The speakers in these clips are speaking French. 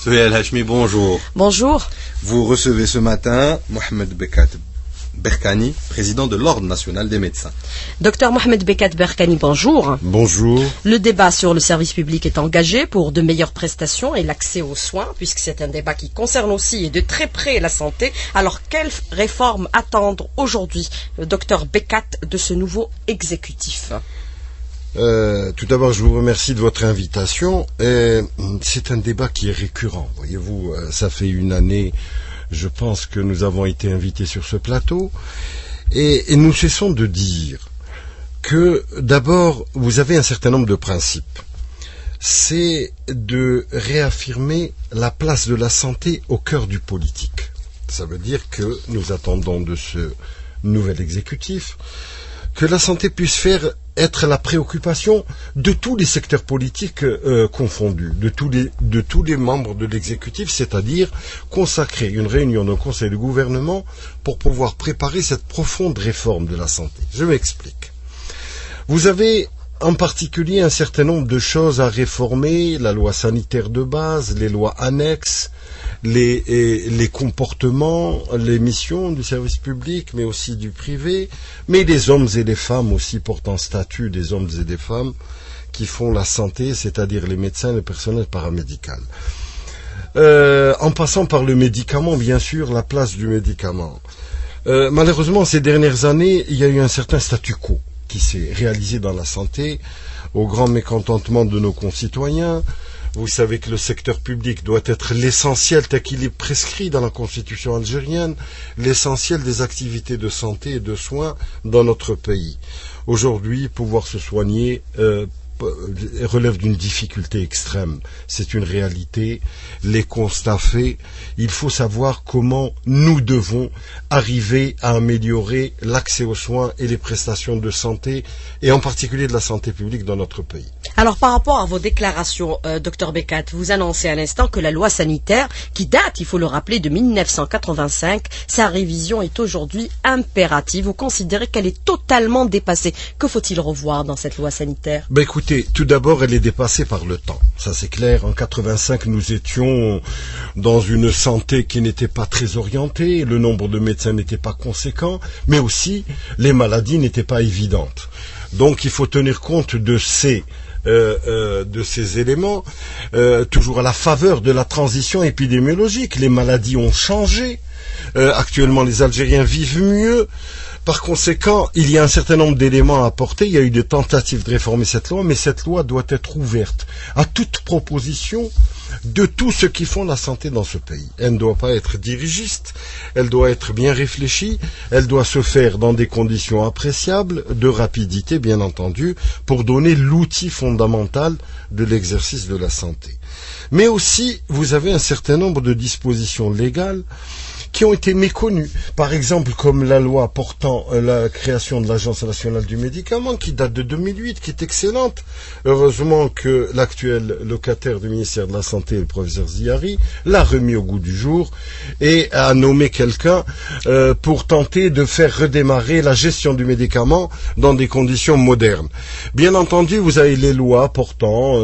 Souheil Hachmi, bonjour. Bonjour. Vous recevez ce matin Mohamed Bekat Berkani, président de l'Ordre national des médecins. Docteur Mohamed Bekat Berkani, bonjour. Bonjour. Le débat sur le service public est engagé pour de meilleures prestations et l'accès aux soins, puisque c'est un débat qui concerne aussi et de très près la santé. Alors, quelle réforme attendre aujourd'hui, le docteur Bekat, de ce nouveau exécutif? Tout d'abord, je vous remercie de votre invitation. C'est un débat qui est récurrent. Voyez-vous, ça fait une année, je pense que nous avons été invités sur ce plateau. Et nous cessons de dire que, d'abord, vous avez un certain nombre de principes. C'est de réaffirmer la place de la santé au cœur du politique. Ça veut dire que nous attendons de ce nouvel exécutif que la santé puisse être la préoccupation de tous les secteurs politiques confondus, de tous les membres de l'exécutif, c'est-à-dire consacrer une réunion au Conseil de gouvernement pour pouvoir préparer cette profonde réforme de la santé. Je m'explique. Vous avez en particulier un certain nombre de choses à réformer, la loi sanitaire de base, les lois annexes, les comportements, les missions du service public, mais aussi du privé, mais les hommes et les femmes aussi portant statut des hommes et des femmes qui font la santé, c'est-à-dire les médecins et le personnel paramédical. En passant par le médicament, bien sûr, la place du médicament. Malheureusement, ces dernières années, il y a eu un certain statu quo qui s'est réalisé dans la santé, au grand mécontentement de nos concitoyens. Vous savez que le secteur public doit être l'essentiel tel qu'il est prescrit dans la constitution algérienne, l'essentiel des activités de santé et de soins dans notre pays. Aujourd'hui, pouvoir se soigner relève d'une difficulté extrême. C'est une réalité, les constats faits. Il faut savoir comment nous devons arriver à améliorer l'accès aux soins et les prestations de santé, et en particulier de la santé publique dans notre pays. Alors, par rapport à vos déclarations, Dr Bekat, vous annoncez à l'instant que la loi sanitaire, qui date, il faut le rappeler, de 1985, sa révision est aujourd'hui impérative. Vous considérez qu'elle est totalement dépassée. Que faut-il revoir dans cette loi sanitaire? Écoutez, tout d'abord, elle est dépassée par le temps. Ça, c'est clair. En 85, nous étions dans une santé qui n'était pas très orientée. Le nombre de médecins n'était pas conséquent. Mais aussi, les maladies n'étaient pas évidentes. Donc, il faut tenir compte de ces éléments, toujours à la faveur de la transition épidémiologique. Les maladies ont changé. Actuellement, les Algériens vivent mieux. Par conséquent, il y a un certain nombre d'éléments à apporter. Il y a eu des tentatives de réformer cette loi, mais cette loi doit être ouverte à toute proposition de tous ceux qui font la santé dans ce pays. Elle ne doit pas être dirigiste, elle doit être bien réfléchie, elle doit se faire dans des conditions appréciables, de rapidité bien entendu, pour donner l'outil fondamental de l'exercice de la santé. Mais aussi, vous avez un certain nombre de dispositions légales qui ont été méconnus. Par exemple, comme la loi portant la création de l'Agence nationale du médicament, qui date de 2008, qui est excellente. Heureusement que l'actuel locataire du ministère de la Santé, le professeur Ziyari, l'a remis au goût du jour et a nommé quelqu'un pour tenter de faire redémarrer la gestion du médicament dans des conditions modernes. Bien entendu, vous avez les lois portant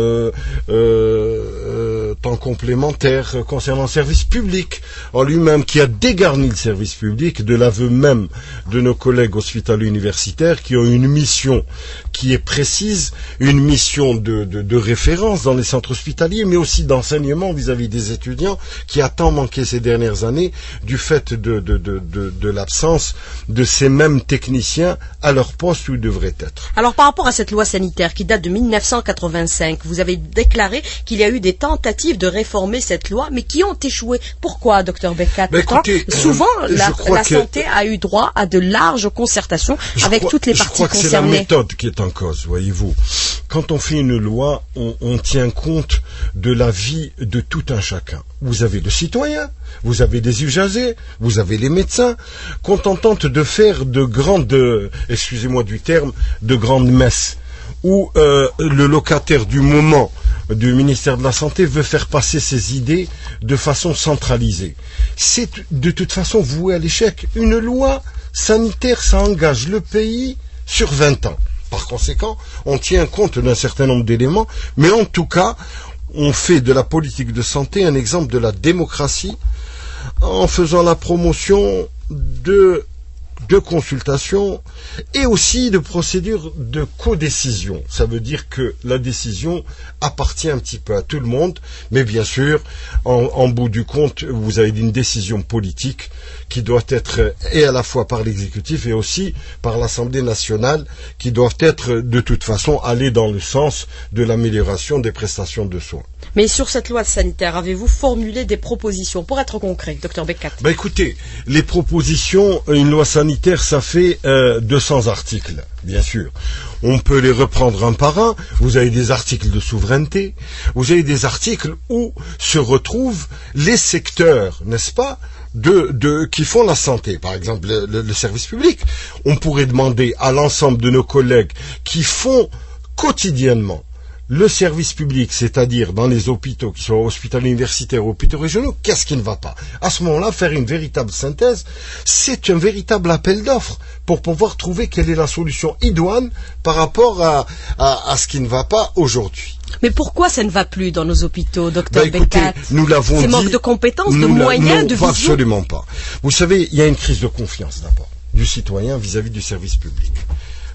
temps complémentaire concernant le service public en lui-même, qui a dégarni le service public, de l'aveu même de nos collègues hospitalo-universitaires qui ont une mission qui est précise, une mission de référence dans les centres hospitaliers, mais aussi d'enseignement vis-à-vis des étudiants, qui a tant manqué ces dernières années du fait de l'absence de ces mêmes techniciens à leur poste où ils devraient être. Alors, par rapport à cette loi sanitaire qui date de 1985, vous avez déclaré qu'il y a eu des tentatives de réformer cette loi, mais qui ont échoué. Pourquoi, Dr Bekat? Souvent, la santé a eu droit à de larges concertations avec toutes les parties concernées. Je crois que c'est la méthode qui est en cause, voyez-vous. Quand on fait une loi, on tient compte de la vie de tout un chacun. Vous avez le citoyen, vous avez les usagers, vous avez les médecins. Quand on tente de faire de grandes, excusez-moi du terme, de grandes messes, où le locataire du moment du ministère de la Santé veut faire passer ses idées de façon centralisée, c'est de toute façon voué à l'échec. Une loi sanitaire, ça engage le pays sur 20 ans. Par conséquent, on tient compte d'un certain nombre d'éléments, mais en tout cas, on fait de la politique de santé un exemple de la démocratie en faisant la promotion de consultation et aussi de procédures de codécision. Ça veut dire que la décision appartient un petit peu à tout le monde, mais bien sûr, en bout du compte, vous avez une décision politique qui doit être et à la fois par l'exécutif et aussi par l'Assemblée nationale, qui doivent être de toute façon aller dans le sens de l'amélioration des prestations de soins. Mais sur cette loi sanitaire, avez-vous formulé des propositions pour être concret, Dr Bekat? Écoutez, les propositions, une loi sanitaire, ça fait 200 articles, bien sûr. On peut les reprendre un par un. Vous avez des articles de souveraineté, vous avez des articles où se retrouvent les secteurs, n'est-ce pas, qui font la santé. Par exemple, le service public. On pourrait demander à l'ensemble de nos collègues qui font quotidiennement le service public, c'est-à-dire dans les hôpitaux, qui sont hôpitaux universitaires ou hôpitaux régionaux, qu'est-ce qui ne va pas? À ce moment-là, faire une véritable synthèse, c'est un véritable appel d'offres pour pouvoir trouver quelle est la solution idoine par rapport à ce qui ne va pas aujourd'hui. Mais pourquoi ça ne va plus dans nos hôpitaux, Dr Bekat? Nous l'avons dit. C'est manque de compétences, de moyens, de vision? Absolument pas. Vous savez, il y a une crise de confiance d'abord du citoyen vis-à-vis du service public.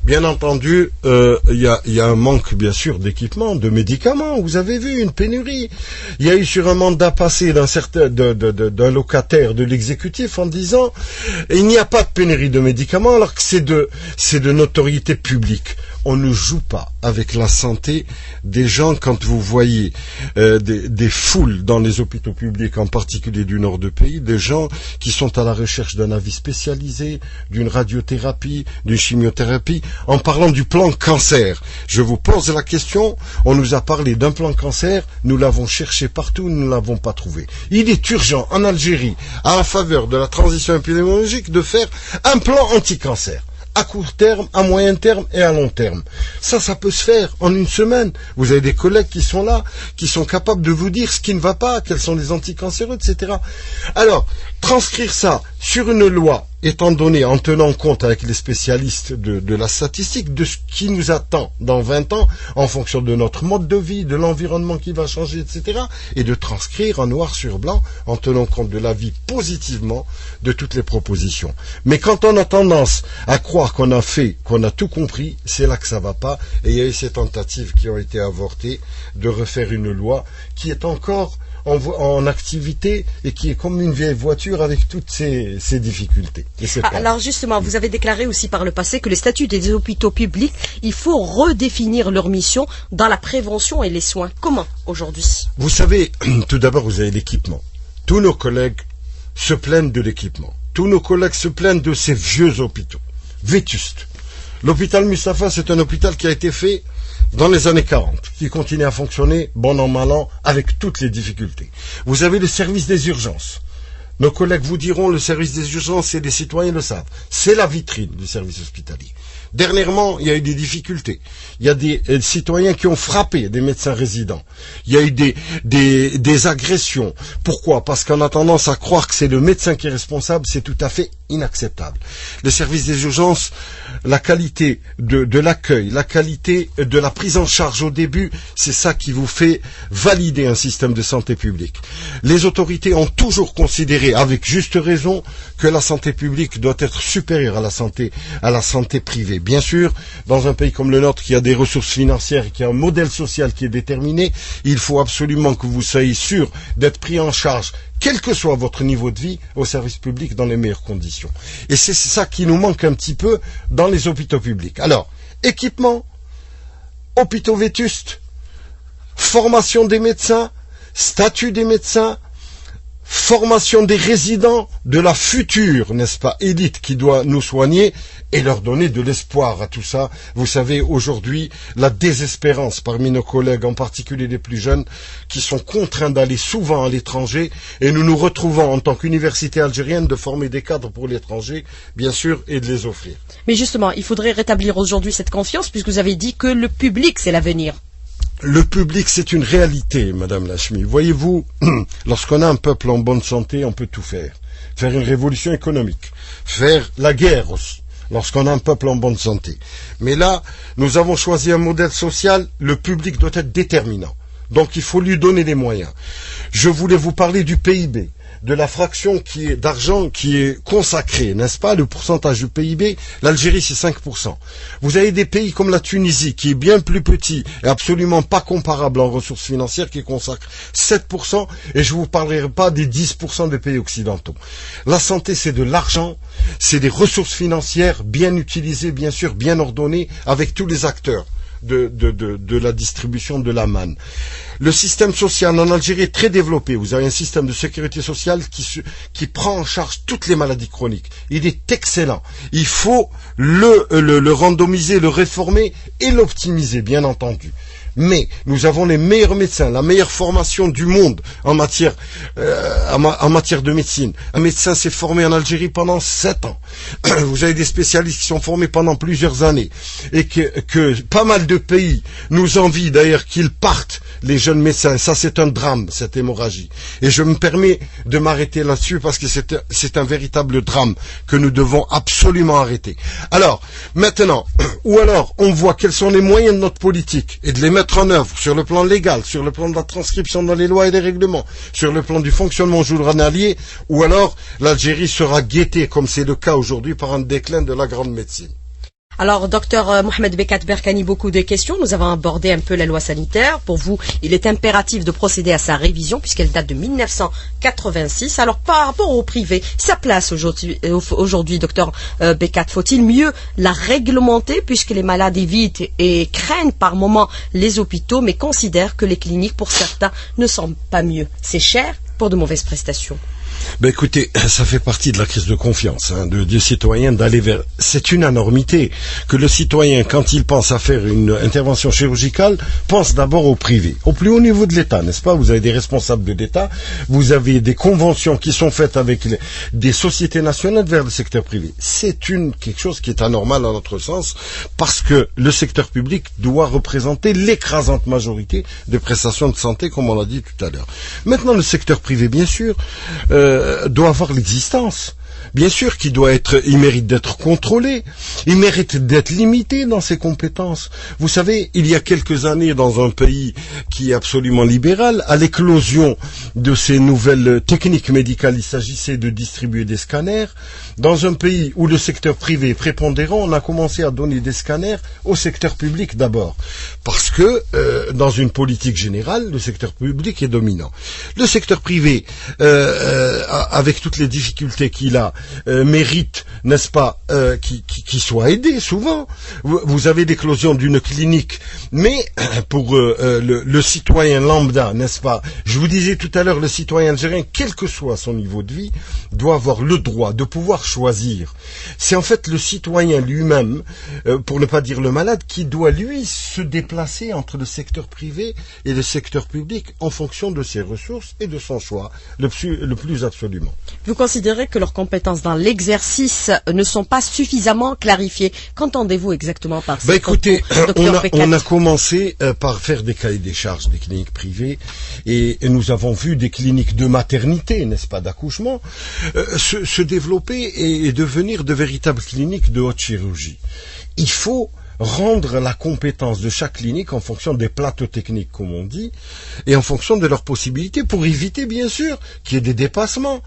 Bien entendu, il y a un manque, bien sûr, d'équipements, de médicaments. Vous avez vu une pénurie. Il y a eu sur un mandat passé d'un locataire de l'exécutif en disant il n'y a pas de pénurie de médicaments alors que c'est de notoriété publique. On ne joue pas avec la santé des gens quand vous voyez des foules dans les hôpitaux publics, en particulier du nord du pays, des gens qui sont à la recherche d'un avis spécialisé, d'une radiothérapie, d'une chimiothérapie, en parlant du plan cancer. Je vous pose la question, on nous a parlé d'un plan cancer, nous l'avons cherché partout, nous ne l'avons pas trouvé. Il est urgent en Algérie, à la faveur de la transition épidémiologique, de faire un plan anti-cancer. À court terme, à moyen terme et à long terme. Ça peut se faire en une semaine. Vous avez des collègues qui sont là, qui sont capables de vous dire ce qui ne va pas, quels sont les anticancéreux, etc. Alors, transcrire ça sur une loi, étant donné, en tenant compte avec les spécialistes de la statistique, de ce qui nous attend dans 20 ans, en fonction de notre mode de vie, de l'environnement qui va changer, etc., et de transcrire en noir sur blanc, en tenant compte de l'avis positivement de toutes les propositions. Mais quand on a tendance à croire qu'on a tout compris, c'est là que ça va pas, et il y a eu ces tentatives qui ont été avortées de refaire une loi qui est encore en activité et qui est comme une vieille voiture avec toutes ces difficultés. Alors justement, vous avez déclaré aussi par le passé que les statuts des hôpitaux publics, il faut redéfinir leur mission dans la prévention et les soins. Comment aujourd'hui? Vous savez, tout d'abord, vous avez l'équipement. Tous nos collègues se plaignent de l'équipement. Tous nos collègues se plaignent de ces vieux hôpitaux, vétustes. L'hôpital Mustapha, c'est un hôpital qui a été fait dans les années 40, qui continue à fonctionner, bon an, mal an, avec toutes les difficultés. Vous avez le service des urgences. Nos collègues vous diront, le service des urgences, et les citoyens le savent. C'est la vitrine du service hospitalier. Dernièrement, il y a eu des difficultés. Il y a des citoyens qui ont frappé des médecins résidents. Il y a eu des agressions. Pourquoi? Parce qu'on a tendance à croire que c'est le médecin qui est responsable. C'est tout à fait inacceptable. Le service des urgences, la qualité de l'accueil, la qualité de la prise en charge au début, c'est ça qui vous fait valider un système de santé publique. Les autorités ont toujours considéré, avec juste raison, que la santé publique doit être supérieure à la santé privée. Bien sûr, dans un pays comme le nôtre, qui a des ressources financières et qui a un modèle social qui est déterminé, il faut absolument que vous soyez sûr d'être pris en charge, quel que soit votre niveau de vie, au service public dans les meilleures conditions. Et c'est ça qui nous manque un petit peu dans les hôpitaux publics. Alors, équipement, hôpitaux vétustes, formation des médecins, statut des médecins, formation des résidents de la future, n'est-ce pas, élite qui doit nous soigner et leur donner de l'espoir à tout ça. Vous savez, aujourd'hui, la désespérance parmi nos collègues, en particulier les plus jeunes, qui sont contraints d'aller souvent à l'étranger, et nous nous retrouvons en tant qu'université algérienne de former des cadres pour l'étranger, bien sûr, et de les offrir. Mais justement, il faudrait rétablir aujourd'hui cette confiance, puisque vous avez dit que le public, c'est l'avenir. Le public, c'est une réalité, Madame Lachmi. Voyez-vous, lorsqu'on a un peuple en bonne santé, on peut tout faire. Faire une révolution économique, faire la guerre aussi, lorsqu'on a un peuple en bonne santé. Mais là, nous avons choisi un modèle social, le public doit être déterminant. Donc il faut lui donner les moyens. Je voulais vous parler du PIB, de la fraction d'argent qui est consacrée, n'est-ce pas, le pourcentage du PIB. L'Algérie, c'est 5%. Vous avez des pays comme la Tunisie, qui est bien plus petit et absolument pas comparable en ressources financières, qui consacre 7%, et je vous parlerai pas des 10% des pays occidentaux. La santé, c'est de l'argent, c'est des ressources financières bien utilisées, bien sûr, bien ordonnées, avec tous les acteurs de la distribution de la manne. Le système social en Algérie est très développé. Vous avez un système de sécurité sociale qui prend en charge toutes les maladies chroniques. Il est excellent. Il faut le randomiser, le réformer et l'optimiser, bien entendu. Mais nous avons les meilleurs médecins, la meilleure formation du monde en matière de médecine. Un médecin s'est formé en Algérie pendant 7 ans. Vous avez des spécialistes qui sont formés pendant plusieurs années. Et que pas mal de pays nous envient d'ailleurs qu'ils partent, les jeunes médecins. Ça, c'est un drame, cette hémorragie. Et je me permets de m'arrêter là-dessus parce que c'est un véritable drame que nous devons absolument arrêter. Alors, maintenant, ou alors, on voit quels sont les moyens de notre politique et de les mettre en œuvre sur le plan légal, sur le plan de la transcription dans les lois et les règlements, sur le plan du fonctionnement journalier, ou alors l'Algérie sera guettée, comme c'est le cas aujourd'hui, par un déclin de la grande médecine. Alors, docteur Mohamed Bekat Berkani, beaucoup de questions. Nous avons abordé un peu la loi sanitaire. Pour vous, il est impératif de procéder à sa révision puisqu'elle date de 1986. Alors, par rapport au privé, sa place aujourd'hui, docteur Bekat, faut-il mieux la réglementer puisque les malades évitent et craignent par moments les hôpitaux, mais considèrent que les cliniques, pour certains, ne sont pas mieux. C'est cher pour de mauvaises prestations. Ben écoutez, ça fait partie de la crise de confiance du citoyen d'aller vers... C'est une anormité que le citoyen, quand il pense à faire une intervention chirurgicale, pense d'abord au privé, au plus haut niveau de l'État, n'est-ce pas? Vous avez des responsables de l'État, vous avez des conventions qui sont faites avec des sociétés nationales vers le secteur privé. C'est quelque chose qui est anormal à notre sens, parce que le secteur public doit représenter l'écrasante majorité des prestations de santé, comme on l'a dit tout à l'heure. Maintenant, le secteur privé, bien sûr, doit avoir l'existence. Bien sûr il mérite d'être contrôlé, il mérite d'être limité dans ses compétences. Vous savez, il y a quelques années, dans un pays qui est absolument libéral, à l'éclosion de ces nouvelles techniques médicales, il s'agissait de distribuer des scanners. Dans un pays où le secteur privé est prépondérant, on a commencé à donner des scanners au secteur public d'abord. Parce que, dans une politique générale, le secteur public est dominant. Le secteur privé, avec toutes les difficultés qu'il a, mérite, n'est-ce pas, qui soit aidé souvent. Vous avez l'éclosion d'une clinique, mais pour le citoyen lambda, n'est-ce pas, je vous disais tout à l'heure, le citoyen algérien, quel que soit son niveau de vie, doit avoir le droit de pouvoir choisir. C'est en fait le citoyen lui-même, pour ne pas dire le malade, qui doit lui se déplacer entre le secteur privé et le secteur public en fonction de ses ressources et de son choix, le plus absolument. Vous considérez que leurs compétences dans l'exercice ne sont pas suffisamment clarifiées. Qu'entendez-vous exactement par ça? Écoutez, on a commencé par faire des cahiers des charges des cliniques privées et nous avons vu des cliniques de maternité, n'est-ce pas, d'accouchement, se développer et devenir de véritables cliniques de haute chirurgie. Il faut rendre la compétence de chaque clinique en fonction des plateaux techniques, comme on dit, et en fonction de leurs possibilités, pour éviter, bien sûr, qu'il y ait des dépassements,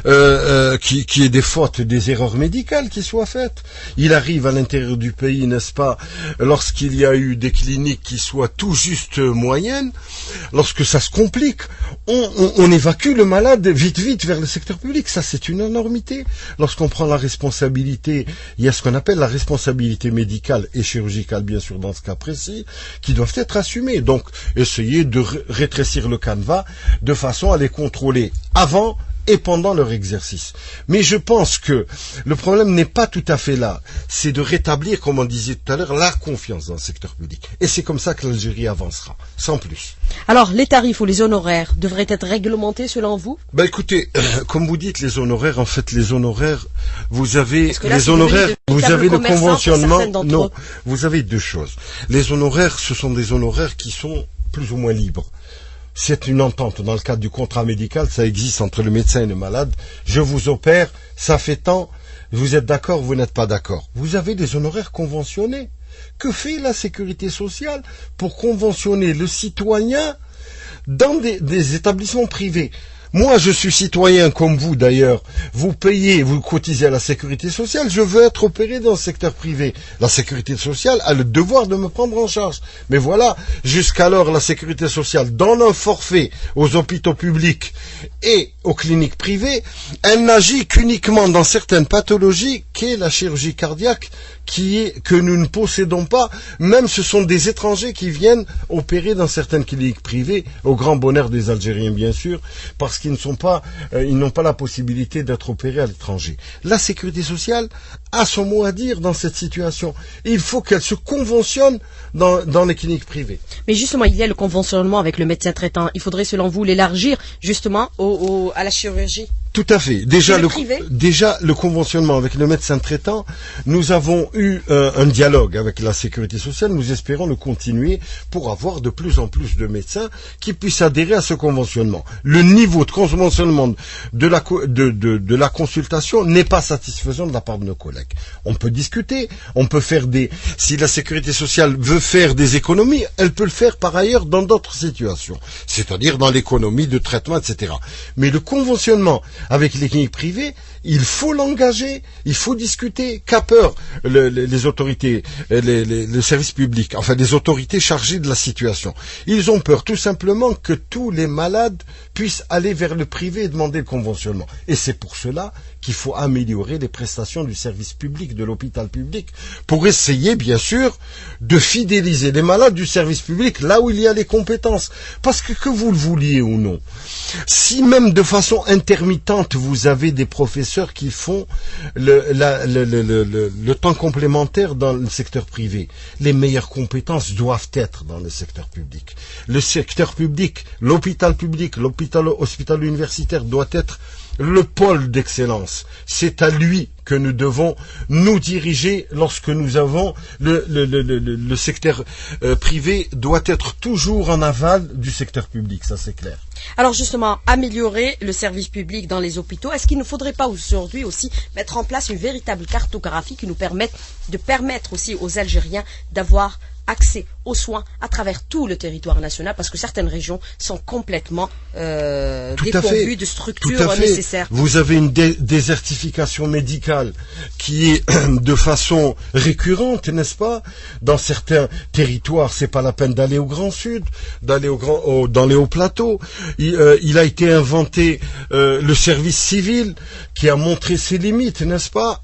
qu'il y ait des fautes, des erreurs médicales qui soient faites. Il arrive à l'intérieur du pays, n'est-ce pas, lorsqu'il y a eu des cliniques qui soient tout juste moyennes, lorsque ça se complique, on évacue le malade vite vers le secteur public. Ça, c'est une énormité. Lorsqu'on prend la responsabilité, il y a ce qu'on appelle la responsabilité médicale et chirurgicales, bien sûr, dans ce cas précis, qui doivent être assumées. Donc, essayer de rétrécir le canevas de façon à les contrôler avant et pendant leur exercice. Mais je pense que le problème n'est pas tout à fait là. C'est de rétablir, comme on disait tout à l'heure, la confiance dans le secteur public. Et c'est comme ça que l'Algérie avancera, sans plus. Alors, les tarifs ou les honoraires devraient être réglementés selon vous? Écoutez, comme vous dites, les honoraires, en fait, les honoraires, vous avez les honoraires, vous avez le conventionnement. Non, vous avez deux choses. Les honoraires, ce sont des honoraires qui sont plus ou moins libres. C'est une entente dans le cadre du contrat médical, ça existe entre le médecin et le malade. Je vous opère, ça fait tant, vous êtes d'accord, vous n'êtes pas d'accord. Vous avez des honoraires conventionnés. Que fait la sécurité sociale pour conventionner le citoyen dans des établissements privés. Moi, je suis citoyen comme vous d'ailleurs. Vous payez, vous cotisez à la sécurité sociale. Je veux être opéré dans le secteur privé. La sécurité sociale a le devoir de me prendre en charge. Mais voilà, jusqu'alors, la sécurité sociale donne un forfait aux hôpitaux publics et aux cliniques privées. Elle n'agit qu'uniquement dans certaines pathologies, qu'est la chirurgie cardiaque, que nous ne possédons pas. Même ce sont des étrangers qui viennent opérer dans certaines cliniques privées, au grand bonheur des Algériens bien sûr, parce qu'ils n'ont pas la possibilité d'être opérés à l'étranger. La sécurité sociale a son mot à dire dans cette situation. Il faut qu'elle se conventionne dans les cliniques privées. Mais justement, il y a le conventionnement avec le médecin traitant. Il faudrait selon vous l'élargir justement à la chirurgie. Tout à fait. Déjà le conventionnement avec le médecin traitant, nous avons eu un dialogue avec la sécurité sociale. Nous espérons le continuer pour avoir de plus en plus de médecins qui puissent adhérer à ce conventionnement. Le niveau de conventionnement de la consultation n'est pas satisfaisant de la part de nos collègues. On peut discuter, on peut faire si la sécurité sociale veut faire des économies, elle peut le faire par ailleurs dans d'autres situations, c'est-à-dire dans l'économie de traitement, etc. Mais le conventionnement avec les cliniques privées, il faut l'engager, il faut discuter. Qu'a peur les autorités, le service public, enfin les autorités chargées de la situation? Ils ont peur tout simplement que tous les malades puissent aller vers le privé et demander le conventionnement. Et c'est pour cela qu'il faut améliorer les prestations du service public, de l'hôpital public, pour essayer, bien sûr, de fidéliser les malades du service public là où il y a les compétences. Parce que vous le vouliez ou non, si même de façon intermittente, vous avez des professeurs qui font le temps complémentaire dans le secteur privé, les meilleures compétences doivent être dans le secteur public. Le secteur public, l'hôpital hospital universitaire doit être le pôle d'excellence. C'est à lui que nous devons nous diriger lorsque nous avons le secteur privé doit être toujours en aval du secteur public, ça c'est clair. Alors justement, améliorer le service public dans les hôpitaux, est-ce qu'il ne faudrait pas aujourd'hui aussi mettre en place une véritable cartographie qui nous permette aussi aux Algériens d'avoir accès aux soins à travers tout le territoire national, parce que certaines régions sont complètement dépourvues de structures nécessaires. Vous avez une désertification médicale qui est de façon récurrente, n'est-ce pas? Dans certains territoires, c'est pas la peine d'aller au Grand Sud, d'aller dans les hauts plateaux. Il a été inventé le service civil qui a montré ses limites, n'est-ce pas?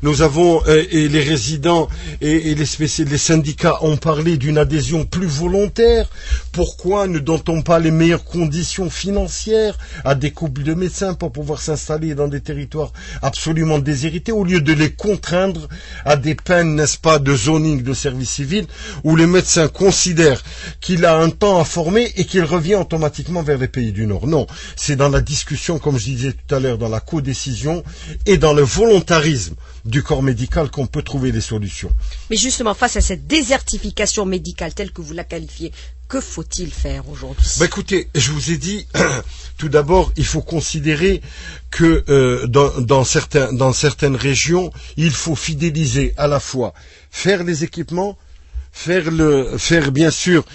Nous avons et les résidents et les syndicats ont parlé d'une adhésion plus volontaire. Pourquoi ne donne-t-on pas les meilleures conditions financières à des couples de médecins pour pouvoir s'installer dans des territoires absolument déshérités, au lieu de les contraindre à des peines, n'est-ce pas, de zoning de service civil, où les médecins considèrent qu'il a un temps à former et qu'il revient automatiquement vers les pays du Nord? Non, c'est dans la discussion, comme je disais tout à l'heure, dans la codécision et dans le volontarisme du corps médical qu'on peut trouver des solutions. Mais justement, face à cette désertification médicale telle que vous la qualifiez, que faut-il faire aujourd'hui? Écoutez, je vous ai dit, tout d'abord, il faut considérer que dans certaines régions, il faut fidéliser à la fois, faire les équipements, faire bien sûr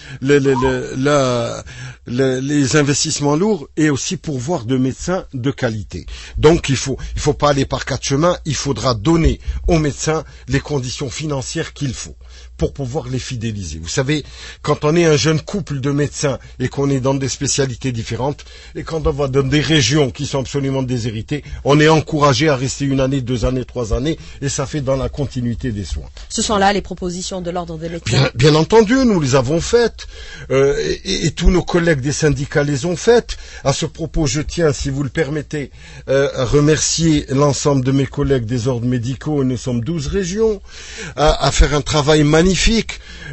les investissements lourds et aussi pourvoir de médecins de qualité. Donc il faut pas aller par quatre chemins, il faudra donner aux médecins les conditions financières qu'il faut pour pouvoir les fidéliser. Vous savez, quand on est un jeune couple de médecins et qu'on est dans des spécialités différentes, et quand on va dans des régions qui sont absolument déshéritées, on est encouragé à rester 1 année, 2 années, 3 années, et ça fait dans la continuité des soins. Ce sont là les propositions de l'ordre des médecins. Bien entendu, nous les avons faites, et tous nos collègues des syndicats les ont faites. À ce propos, je tiens, si vous le permettez, à remercier l'ensemble de mes collègues des ordres médicaux, nous sommes 12 régions, à faire un travail magnifique,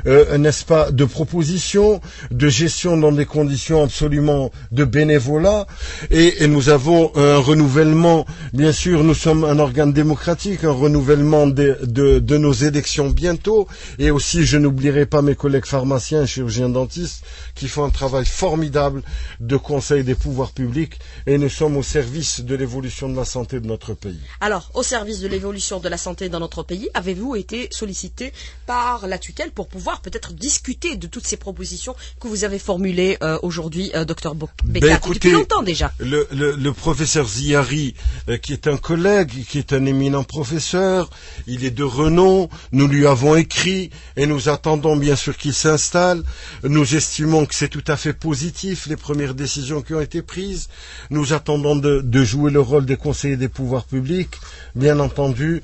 n'est-ce pas, de proposition, de gestion dans des conditions absolument de bénévolat, et nous avons un renouvellement, bien sûr, nous sommes un organe démocratique, un renouvellement de nos élections bientôt, et aussi je n'oublierai pas mes collègues pharmaciens et chirurgiens dentistes qui font un travail formidable de conseil des pouvoirs publics, et nous sommes au service de l'évolution de la santé de notre pays. Alors, au service de l'évolution de la santé dans notre pays, avez-vous été sollicité par la tutelle pour pouvoir pouvoir peut-être discuter de toutes ces propositions que vous avez formulées aujourd'hui, Dr Bekat, écoutez, depuis longtemps déjà. Le professeur Ziyari, qui est un collègue, qui est un éminent professeur, il est de renom, nous lui avons écrit et nous attendons bien sûr qu'il s'installe. Nous estimons que c'est tout à fait positif, les premières décisions qui ont été prises. Nous attendons de jouer le rôle des conseillers des pouvoirs publics, bien entendu,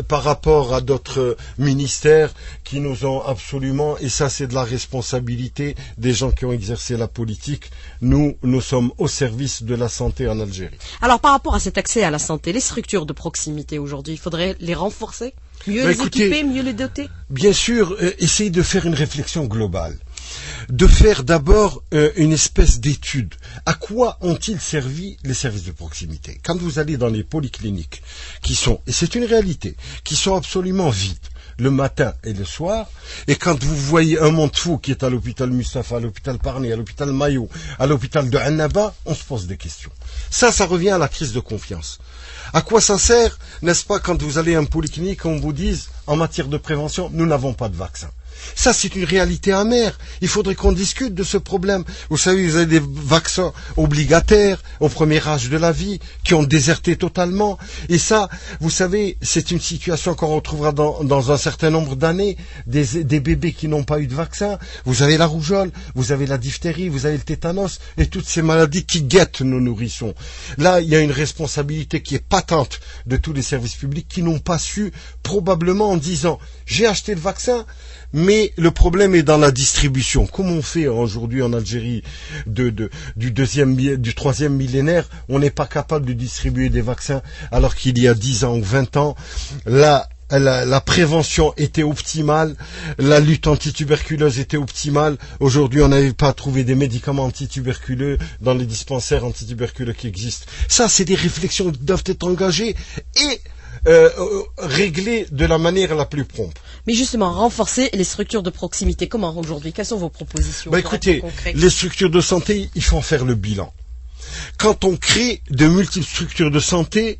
par rapport à d'autres ministères qui nous ont absolument, et ça c'est de la responsabilité des gens qui ont exercé la politique, nous sommes au service de la santé en Algérie. Alors par rapport à cet accès à la santé, les structures de proximité aujourd'hui, il faudrait les renforcer, mieux les équiper, mieux les doter? Bien sûr, essayer de faire une réflexion globale. De faire d'abord une espèce d'étude. À quoi ont-ils servi les services de proximité? Quand vous allez dans les polycliniques, qui sont, et c'est une réalité, qui sont absolument vides, le matin et le soir, et quand vous voyez un monde fou qui est à l'hôpital Mustafa, à l'hôpital Parné, à l'hôpital Mayo, à l'hôpital de Annaba, on se pose des questions. Ça revient à la crise de confiance. À quoi ça sert, n'est-ce pas, quand vous allez à un polyclinique, on vous dise, en matière de prévention, nous n'avons pas de vaccin. Ça, c'est une réalité amère. Il faudrait qu'on discute de ce problème. Vous savez, vous avez des vaccins obligataires au premier âge de la vie qui ont déserté totalement. Et ça, vous savez, c'est une situation qu'on retrouvera dans un certain nombre d'années. Des bébés qui n'ont pas eu de vaccin. Vous avez la rougeole, vous avez la diphtérie, vous avez le tétanos et toutes ces maladies qui guettent nos nourrissons. Là, il y a une responsabilité qui est patente de tous les services publics qui n'ont pas su, probablement en disant, j'ai acheté le vaccin, mais le problème est dans la distribution. Comment on fait aujourd'hui en Algérie du troisième millénaire, on n'est pas capable de distribuer des vaccins alors qu'il y a 10 ans ou 20 ans, la prévention était optimale, la lutte antituberculeuse était optimale. Aujourd'hui, on n'arrive pas à trouver des médicaments antituberculeux dans les dispensaires antituberculeux qui existent. Ça, c'est des réflexions qui doivent être engagées et régler de la manière la plus prompte. Mais justement, renforcer les structures de proximité. Comment aujourd'hui? Quelles sont vos propositions? Écoutez, les structures de santé, il faut en faire le bilan. Quand on crée de multiples structures de santé,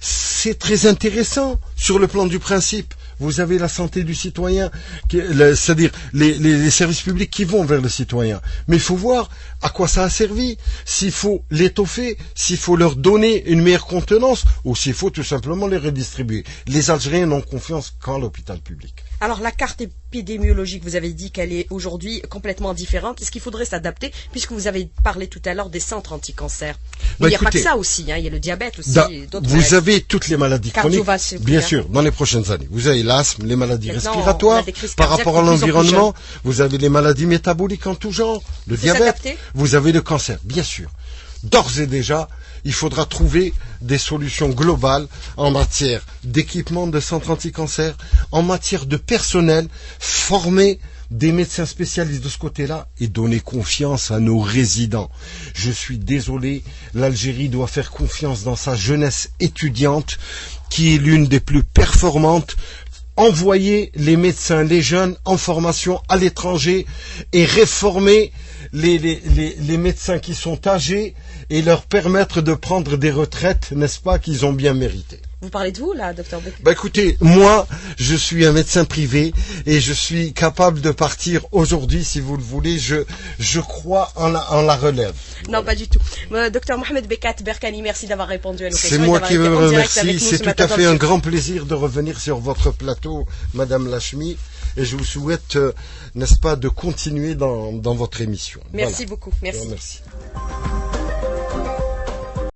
c'est très intéressant sur le plan du principe. Vous avez la santé du citoyen, c'est-à-dire les services publics qui vont vers le citoyen. Mais il faut voir à quoi ça a servi, s'il faut l'étoffer, s'il faut leur donner une meilleure contenance, ou s'il faut tout simplement les redistribuer. Les Algériens n'ont confiance qu'en l'hôpital public. Alors la carte épidémiologique, vous avez dit qu'elle est aujourd'hui complètement différente. Est-ce qu'il faudrait s'adapter, puisque vous avez parlé tout à l'heure des centres anti-cancer? Il n'y a pas que ça aussi, il y a le diabète aussi. Vous avez toutes les maladies chroniques, bien sûr, dans les prochaines années. Vous avez l'asthme, les maladies respiratoires, par rapport à l'environnement, vous avez les maladies métaboliques en tout genre, le diabète, vous avez le cancer, bien sûr. D'ores et déjà, il faudra trouver des solutions globales en matière d'équipement de centres anti-cancer, en matière de personnel, former des médecins spécialistes de ce côté-là et donner confiance à nos résidents. Je suis désolé, l'Algérie doit faire confiance dans sa jeunesse étudiante, qui est l'une des plus performantes. Envoyer les médecins, les jeunes en formation à l'étranger et réformer les médecins qui sont âgés et leur permettre de prendre des retraites, n'est-ce pas, qu'ils ont bien méritées. Vous parlez de vous, là, docteur Bekat? Écoutez, moi, je suis un médecin privé et je suis capable de partir aujourd'hui, si vous le voulez. Je crois en la relève. Non, pas du tout. Docteur Mohamed Bekat Berkani, merci d'avoir répondu à nos questions. C'est moi qui vous remercie. C'est tout à fait un grand plaisir de revenir sur votre plateau, Madame Lachmi. Et je vous souhaite, n'est-ce pas, de continuer dans votre émission. Merci beaucoup. Merci. Merci.